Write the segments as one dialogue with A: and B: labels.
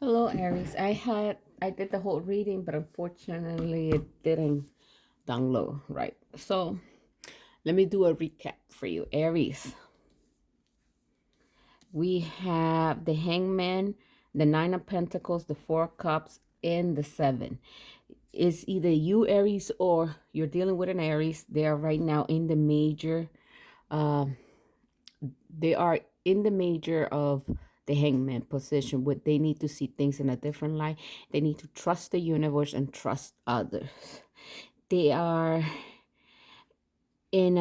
A: Hello, Aries. I did the whole reading, but unfortunately it didn't download right. So let me do a recap for you. Aries, we have the Hangman, the Nine of Pentacles, the Four of Cups, and the Seven. It's either you, Aries, or you're dealing with an Aries. They are right now in the major um they are in the major of the hangman position, where they need to see things in a different light. They need to trust the universe and trust others. They are in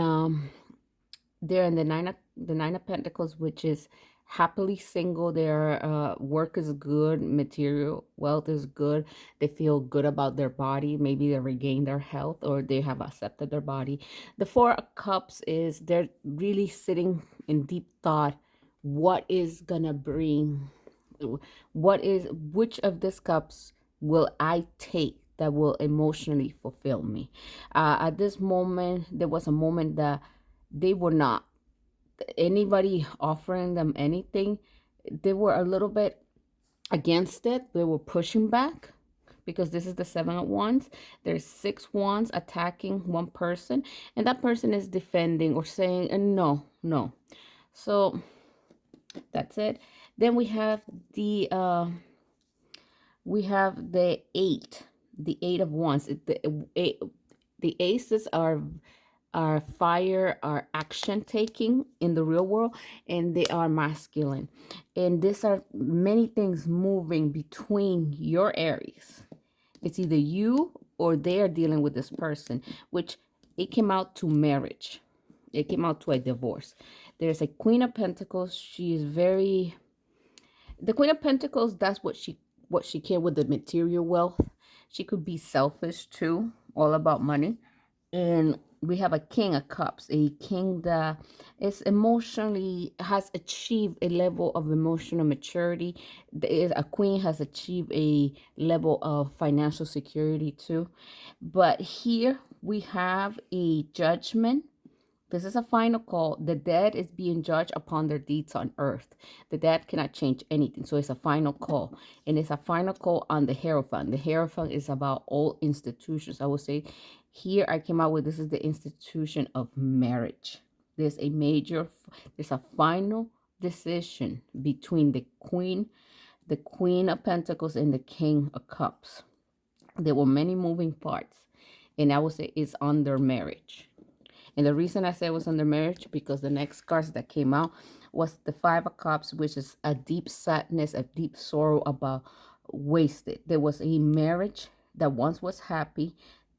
A: they're in the nine of pentacles, which is happily single. Their work is good, material wealth is good. They feel good about their body. Maybe they regain their health, or they have accepted their body. The four of cups is they're really sitting in deep thought. What is gonna bring, which of these cups will I take that will emotionally fulfill me? At this moment, there was a moment that they were not anybody offering them anything. They were a little bit against it. They were pushing back because this is the seven of wands. There's six wands attacking one person, and that person is defending or saying no, no. So that's it. Then we have the eight of wands. The aces are fire, are action taking in the real world, and they are masculine. And these are many things moving between your Aries. It's either you or they are dealing with this person, which it came out to marriage. It came out to a divorce. There's a Queen of Pentacles. She is very the Queen of Pentacles. That's what she can with the material wealth. She could be selfish too, all about money. And we have a King of Cups, a king that is emotionally has achieved a level of emotional maturity. A queen has achieved a level of financial security too. But here we have a judgment. This is a final call. The dead is being judged upon their deeds on earth. The dead cannot change anything. So it's a final call. And it's a final call on the Hierophant. The Hierophant is about all institutions. I would say here I came out with this is the institution of marriage. There's a final decision between the Queen of Pentacles, and the King of Cups. There were many moving parts. And I would say it's on their marriage. And the reason I say it was under marriage, because the next cards that came out was the Five of Cups, which is a deep sadness, a deep sorrow about wasted. There was a marriage that once was happy.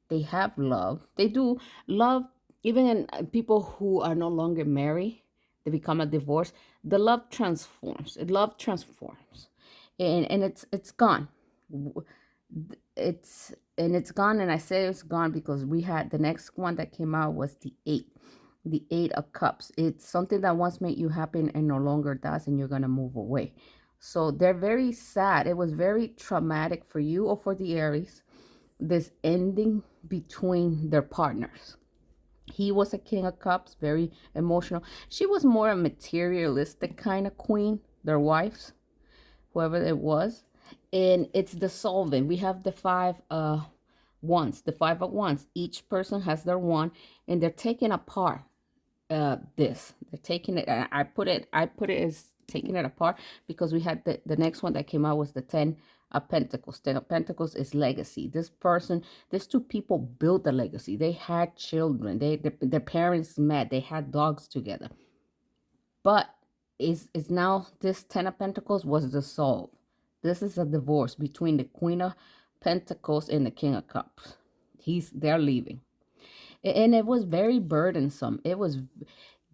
A: They have love. They do love, even in people who are no longer married, they become a divorce. The love transforms. Love transforms. And it's gone. It's gone. And I say it's gone because we had the next one that came out was the eight of cups. It's something that once made you happy and no longer does, and you're gonna move away. So they're very sad. It was very traumatic for you or for the Aries, this ending between their partners. He was a King of Cups, very emotional. She was more a materialistic kind of queen, their wives, whoever it was. And it's dissolving. We have the five wands, the five of wands. Each person has their wand, and they're taking apart this. They're taking it. I put it as taking it apart because we had the next one that came out was the Ten of Pentacles. Ten of Pentacles is legacy. These two people built a legacy. They had children. Their parents met. They had dogs together. But is now this Ten of Pentacles was dissolved. This is a divorce between the Queen of Pentacles and the King of Cups. They're leaving. And it was very burdensome. It was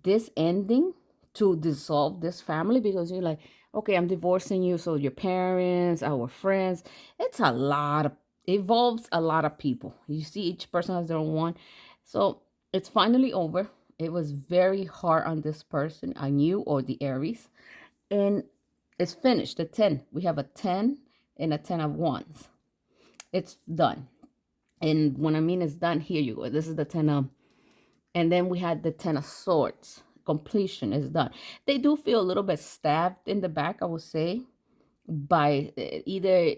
A: this ending to dissolve this family, because you're like, okay, I'm divorcing you. So your parents, our friends, it's a lot of, it involves a lot of people. You see, each person has their own one. So it's finally over. It was very hard on this person, on you or the Aries. And it's finished. The 10. We have a 10 and a 10 of wands. It's done. And when I mean it's done, here you go. This is the 10 of, and then we had the 10 of swords. Completion is done. They do feel a little bit stabbed in the back, I would say, by either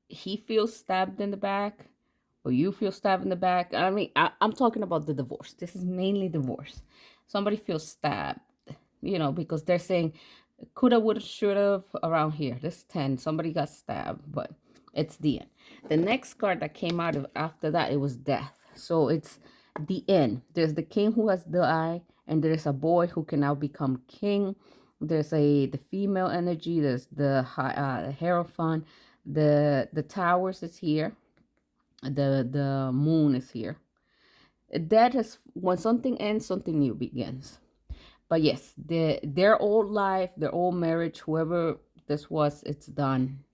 A: he feels stabbed in the back or you feel stabbed in the back. I mean, I'm talking about the divorce. This is mainly divorce. Somebody feels stabbed, because they're saying coulda, woulda, shoulda around here. This 10, somebody got stabbed, but it's the end. The next card that came out of after that, it was death. So it's the end. There's the king who has died, and there's a boy who can now become king. There's the female energy. There's the Hierophant. The towers is here. The moon is here. That is when something ends, something new begins. But yes, their old life, their old marriage, whoever this was, it's done.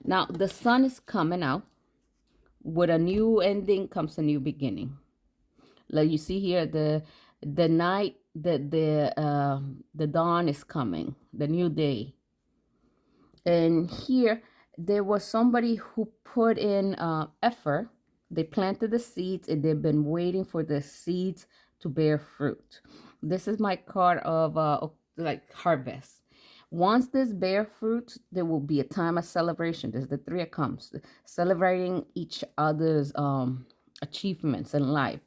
A: Now the sun is coming out. With a new ending comes a new beginning. Like you see here, the night, the dawn is coming, the new day. And here there was somebody who put in effort. They planted the seeds and they've been waiting for the seeds to bear fruit. This is my card of like harvest. Once this bear fruit, there will be a time of celebration. There's the three of cups, celebrating each other's achievements in life.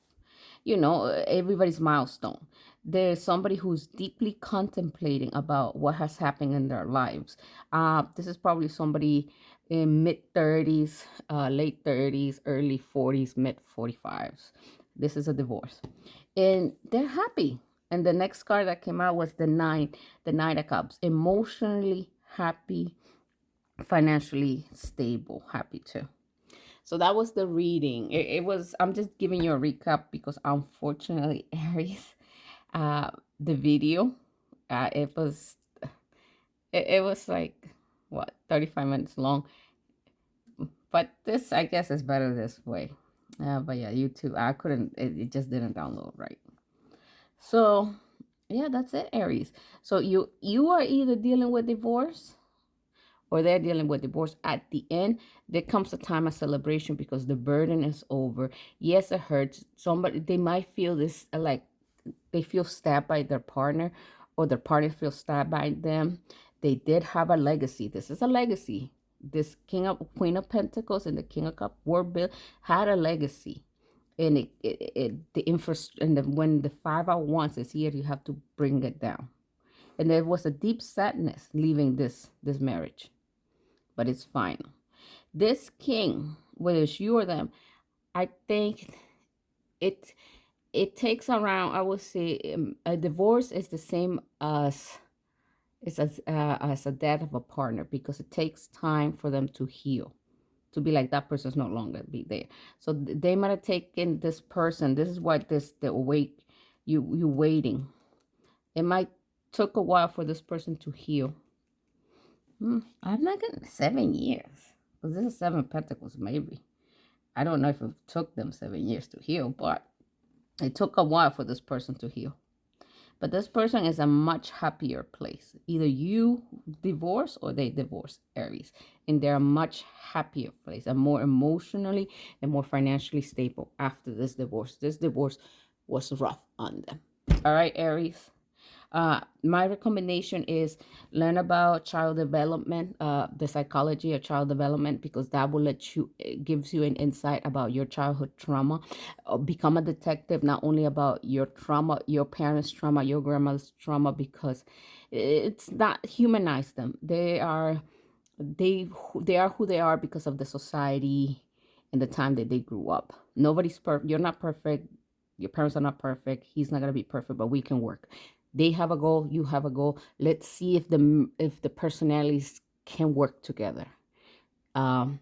A: Everybody's milestone. There's somebody who's deeply contemplating about what has happened in their lives. This is probably somebody in mid 30s, late 30s, early 40s, mid 45s. This is a divorce, and they're happy. And the next card that came out was the Nine of Cups. Emotionally happy, financially stable, happy too. So that was the reading. I'm just giving you a recap because unfortunately, Aries, the video, it was like, what, 35 minutes long. But this, I guess, is better this way. But yeah, YouTube, I couldn't, it just didn't download right. So yeah, that's it, Aries. So you are either dealing with divorce or they're dealing with divorce. At the end, there comes a time of celebration because the burden is over. Yes, it hurts. Somebody, they might feel this like they feel stabbed by their partner, or their partner feels stabbed by them. They did have a legacy. This is a legacy. This Queen of Pentacles and the King of Cups were built, had a legacy. And the infrastructure, and when the 5 at once is here, you have to bring it down. And there was a deep sadness leaving this marriage, but it's fine. This king, whether it's you or them, I think it takes around, I would say, a divorce is the same as as a death of a partner, because it takes time for them to heal, to be like that person's no longer be there. So they might have taken this person. This is why the wait, you waiting. It might took a while for this person to heal. I'm not gonna 7 years, because this is 7 of Pentacles. Maybe, I don't know if it took them 7 years to heal, but it took a while for this person to heal. But this person is a much happier place. Either you divorce or they divorce, Aries. And they're a much happier place, and more emotionally and more financially stable after this divorce. This divorce was rough on them. All right, Aries. My recommendation is learn about child development, the psychology of child development, because that will it gives you an insight about your childhood trauma. Become a detective, not only about your trauma, your parents' trauma, your grandma's trauma, because it's not, humanize them. They are who they are because of the society and the time that they grew up. Nobody's perfect. You're not perfect. Your parents are not perfect. He's not gonna be perfect, but we can work. They have a goal. You have a goal. Let's see if the personalities can work together. Um,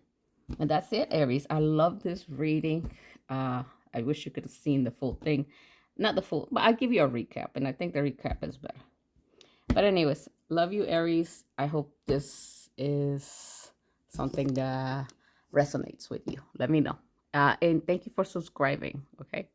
A: and that's it, Aries. I love this reading. I wish you could have seen the full thing. Not the full, but I'll give you a recap, and I think the recap is better. But anyways, love you, Aries. I hope this is something that resonates with you. Let me know. And thank you for subscribing. Okay.